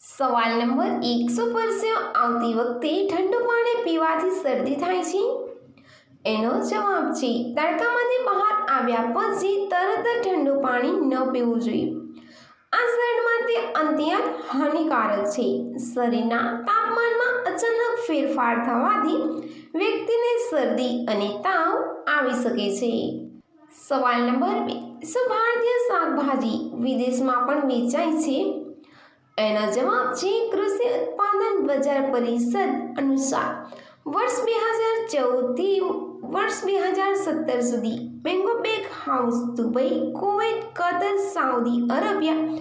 સવાલ નંબર 100 પર આવતી વખતે ઠંડુ પાણી પીવાથી શરદી થાય છે? એનો જવાબ છે તડકામાંથી બહાર આવ્યા પછી તરત જ ઠંડુ પાણી ન પીવું જોઈએ. આ શરીર માટે અત્યંત હાનિકારક છે. શરીરના તાપમાનમાં અચાનક ફેરફાર થવાથી વ્યક્તિને શરદી અને તાવ આવી શકે છે. સવાલ નંબર 2, શું ભારતીય શાકભાજી વિદેશમાં પણ વેચાય છે? એનો જવાબ છે કૃષિ ઉત્પાદન બજાર પરિષદ અનુસાર વર્ષ 2014 થી વર્ષ 2017 સુધી mango bag house Dubai, Kuwait, Qatar, Saudi Arabia,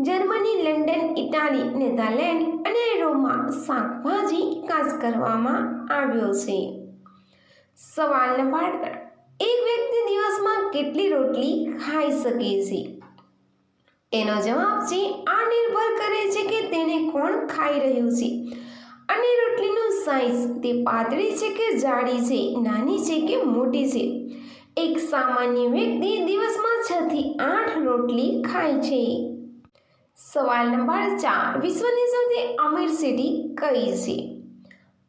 Germany, London, Italy, Netherland અને રોમમાં શાકભાજી નિકાસ કરવામાં આવ્યો છે. સવાલ નંબર 3, એક વ્યક્તિ દિવસમાં કેટલી રોટલી ખાઈ શકે છે? એનો જવાબ છે આ નિર્ભર કરે છે કે તેને કોણ ખાઈ રહ્યું છે અને રોટલીનું સાઇઝ તે પાતળી છે કે જાડી છે, નાની છે કે મોટી છે. એક સામાન્ય વ્યક્તિ દિવસમાં 6 થી 8 રોટલી ખાય છે. સવાલ નંબર 4, વિશ્વની સૌથી અમીર સિટી કઈ છે?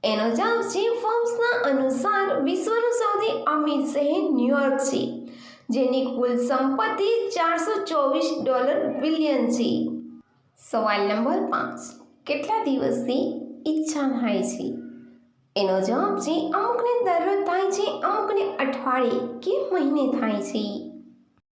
એનો જવાબ છે ફોર્બ્સના અનુસાર વિશ્વનું સૌથી અમીર શહેર ન્યુયોર્ક છે, જેની કુલ સંપત્તિ $424 બિલિયન છે. સવાલ નંબર 5, કેટલા દિવસથી ઈચ્છા થાય છે? એનો જવાબ છે અમુકને દરરોજ થાય છે, અમુકને અઠવાડિયે કે મહિને થાય છે.